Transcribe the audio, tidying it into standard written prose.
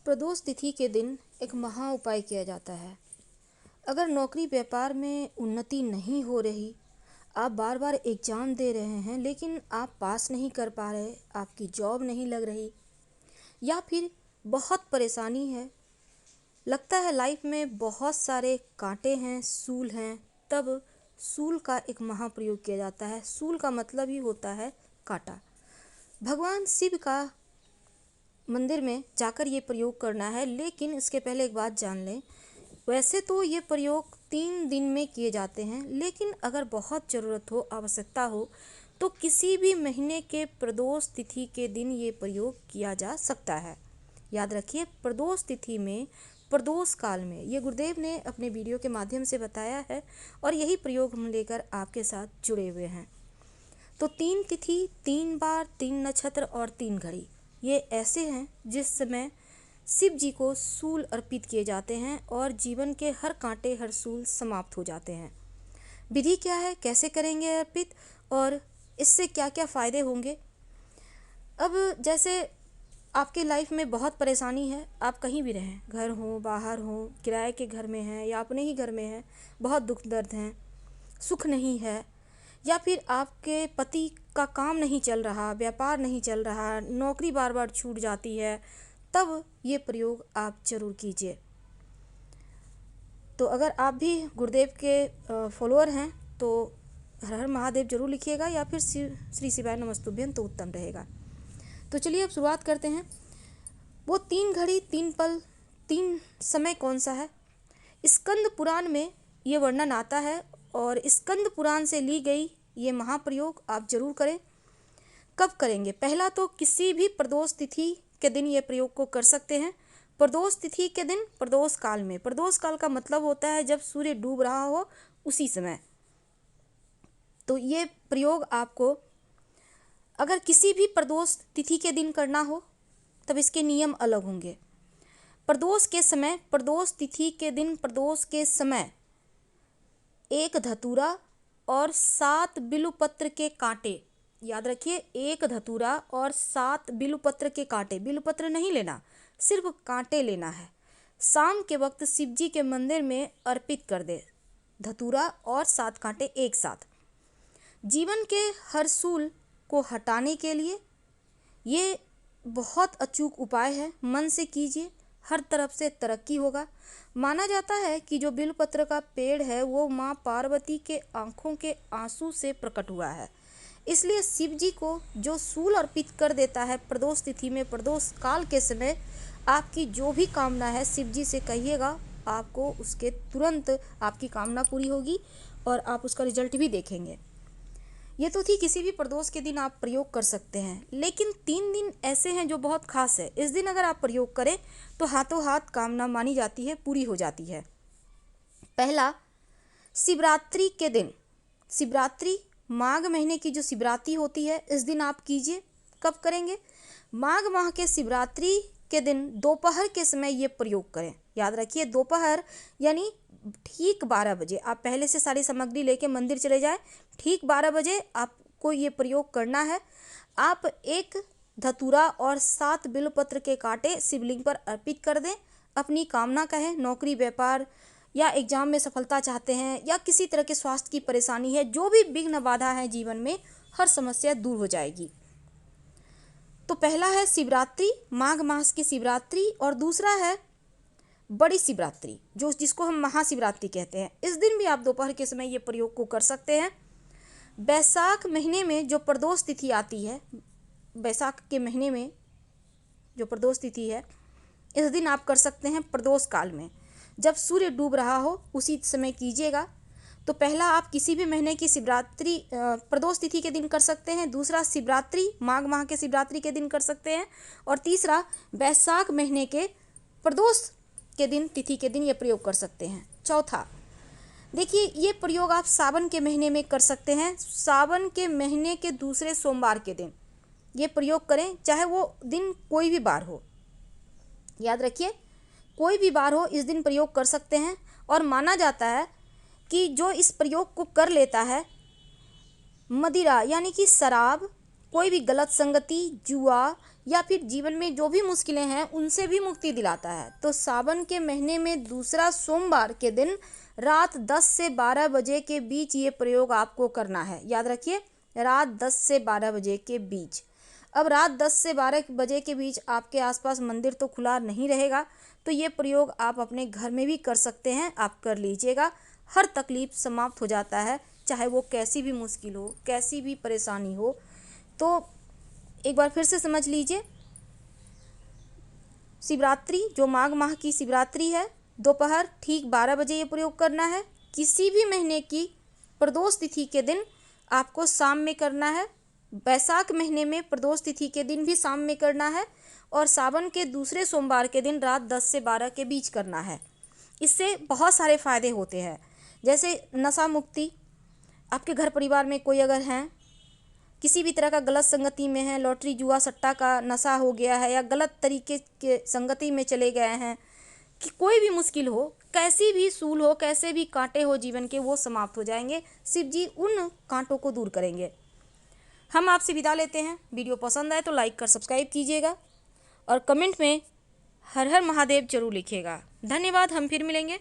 प्रदोष तिथि के दिन एक महा उपाय किया जाता है। अगर नौकरी व्यापार में उन्नति नहीं हो रही, आप बार बार एग्जाम दे रहे हैं लेकिन आप पास नहीं कर पा रहे, आपकी जॉब नहीं लग रही, या फिर बहुत परेशानी है, लगता है लाइफ में बहुत सारे कांटे हैं, सूल हैं, तब सूल का एक महाप्रयोग किया जाता है। सूल का मतलब ही होता है कांटा। भगवान शिव का मंदिर में जाकर ये प्रयोग करना है, लेकिन इसके पहले एक बात जान लें। वैसे तो ये प्रयोग 3 दिन में किए जाते हैं, लेकिन अगर बहुत ज़रूरत हो, आवश्यकता हो, तो किसी भी महीने के प्रदोष तिथि के दिन ये प्रयोग किया जा सकता है। याद रखिए, प्रदोष तिथि में, प्रदोष काल में, ये गुरुदेव ने अपने वीडियो के माध्यम से बताया है और यही प्रयोग हम लेकर आपके साथ जुड़े हुए हैं। तो 3 तिथि, 3 बार, 3 नक्षत्र और 3 घड़ी, ये ऐसे हैं जिस समय शिव जी को सूल अर्पित किए जाते हैं और जीवन के हर कांटे, हर सूल समाप्त हो जाते हैं। विधि क्या है, कैसे करेंगे अर्पित और इससे क्या क्या फ़ायदे होंगे। अब जैसे आपके लाइफ में बहुत परेशानी है, आप कहीं भी रहें, घर हो, बाहर हो, किराए के घर में हैं या अपने ही घर में हैं, बहुत दुख दर्द हैं, सुख नहीं है, या फिर आपके पति का काम नहीं चल रहा, व्यापार नहीं चल रहा, नौकरी बार बार छूट जाती है, तब ये प्रयोग आप जरूर कीजिए। तो अगर आप भी गुरुदेव के फॉलोअर हैं तो हर हर महादेव जरूर लिखिएगा, या फिर श्री शिवाय नमस्तुभ्यं तो उत्तम रहेगा। तो चलिए अब शुरुआत करते हैं। वो 3 घड़ी, 3 पल, 3 समय कौन सा है? स्कंद पुराण में ये वर्णन आता है और स्कंद पुराण से ली गई ये महाप्रयोग आप जरूर करें। कब करेंगे? पहला तो किसी भी प्रदोष तिथि के दिन ये प्रयोग को कर सकते हैं। प्रदोष तिथि के दिन, प्रदोष काल में। प्रदोष काल का मतलब होता है जब सूर्य डूब रहा हो उसी समय। तो ये प्रयोग आपको अगर किसी भी प्रदोष तिथि के दिन करना हो तब इसके नियम अलग होंगे। प्रदोष के समय, प्रदोष तिथि के दिन, प्रदोष के समय 1 धतूरा और 7 बिल्वपत्र के कांटे, याद रखिए, 1 धतूरा और 7 बिल्वपत्र के कांटे, बिल्वपत्र नहीं लेना, सिर्फ कांटे लेना है। शाम के वक्त शिव जी के मंदिर में अर्पित कर दे, धतूरा और 7 कांटे एक साथ। जीवन के हर सूल को हटाने के लिए ये बहुत अचूक उपाय है। मन से कीजिए, हर तरफ से तरक्की होगा। माना जाता है कि जो बिल्वपत्र का पेड़ है वो माँ पार्वती के आंखों के आंसू से प्रकट हुआ है, इसलिए शिव जी को जो सूल अर्पित कर देता है प्रदोष तिथि में, प्रदोष काल के समय, आपकी जो भी कामना है शिव जी से कहिएगा, आपको उसके तुरंत आपकी कामना पूरी होगी और आप उसका रिजल्ट भी देखेंगे। ये तो थी किसी भी प्रदोष के दिन आप प्रयोग कर सकते हैं, लेकिन 3 दिन ऐसे हैं जो बहुत खास है। इस दिन अगर आप प्रयोग करें तो हाथों हाथ कामना मानी जाती है, पूरी हो जाती है। पहला, शिवरात्रि के दिन। शिवरात्रि, माघ महीने की जो शिवरात्रि होती है, इस दिन आप कीजिए। कब करेंगे? माघ माह के शिवरात्रि के दिन दोपहर के समय ये प्रयोग करें। याद रखिए, दोपहर यानी ठीक 12 बजे आप पहले से सारी सामग्री लेके मंदिर चले जाएं। ठीक 12 बजे आपको ये प्रयोग करना है। आप 1 धतूरा और 7 बिल्वपत्र के कांटे शिवलिंग पर अर्पित कर दें। अपनी कामना कहें, नौकरी, व्यापार या एग्जाम में सफलता चाहते हैं, या किसी तरह के स्वास्थ्य की परेशानी है, जो भी विघ्न बाधा है जीवन में, हर समस्या दूर हो जाएगी। तो पहला है शिवरात्रि, माघ मास की शिवरात्रि, और दूसरा है बड़ी शिवरात्रि, जिसको हम महाशिवरात्रि कहते हैं। इस दिन भी आप दोपहर के समय ये प्रयोग को कर सकते हैं। बैसाख महीने में जो प्रदोष तिथि आती है, बैसाख के महीने में जो प्रदोष तिथि है, इस दिन आप कर सकते हैं प्रदोष काल में, जब सूर्य डूब रहा हो उसी समय कीजिएगा। तो पहला, आप किसी भी महीने की शिवरात्रि प्रदोष तिथि के दिन कर सकते हैं। दूसरा, शिवरात्रि, माघ माह के शिवरात्रि के दिन कर सकते हैं। और तीसरा, बैसाख महीने के प्रदोष के दिन, तिथि के दिन ये प्रयोग कर सकते हैं। चौथा, देखिए, ये प्रयोग आप सावन के महीने में कर सकते हैं। सावन के महीने के दूसरे सोमवार के दिन ये प्रयोग करें, चाहे वो दिन कोई भी बार हो। याद रखिए, कोई भी बार हो, इस दिन प्रयोग कर सकते हैं। और माना जाता है कि जो इस प्रयोग को कर लेता है, मदिरा यानी कि शराब कोई भी गलत संगति, जुआ या फिर जीवन में जो भी मुश्किलें हैं उनसे भी मुक्ति दिलाता है। तो सावन के महीने में दूसरा सोमवार के दिन रात 10 से 12 बजे के बीच ये प्रयोग आपको करना है। याद रखिए, रात 10 से 12 बजे के बीच। अब रात 10 से 12 बजे के बीच आपके आसपास मंदिर तो खुला नहीं रहेगा, तो ये प्रयोग आप अपने घर में भी कर सकते हैं। आप कर लीजिएगा, हर तकलीफ समाप्त हो जाता है, चाहे वो कैसी भी मुश्किल हो, कैसी भी परेशानी हो। तो एक बार फिर से समझ लीजिए, शिवरात्रि जो माघ माह की शिवरात्रि है, दोपहर ठीक 12 बजे ये प्रयोग करना है। किसी भी महीने की प्रदोष तिथि के दिन आपको शाम में करना है। बैसाख महीने में प्रदोष तिथि के दिन भी शाम में करना है और सावन के दूसरे सोमवार के दिन रात 10 से 12 के बीच करना है। इससे बहुत सारे फ़ायदे होते हैं, जैसे नशा मुक्ति। आपके घर परिवार में कोई अगर हैं, किसी भी तरह का गलत संगति में है, लॉटरी जुआ सट्टा का नशा हो गया है या गलत तरीके के संगति में चले गए हैं, कि कोई भी मुश्किल हो, कैसी भी सूल हो, कैसे भी कांटे हो जीवन के, वो समाप्त हो जाएंगे। शिव जी उन कांटों को दूर करेंगे। हम आपसे विदा लेते हैं। वीडियो पसंद आए तो लाइक कर सब्सक्राइब कीजिएगा और कमेंट में हर हर महादेव जरूर लिखिएगा। धन्यवाद। हम फिर मिलेंगे।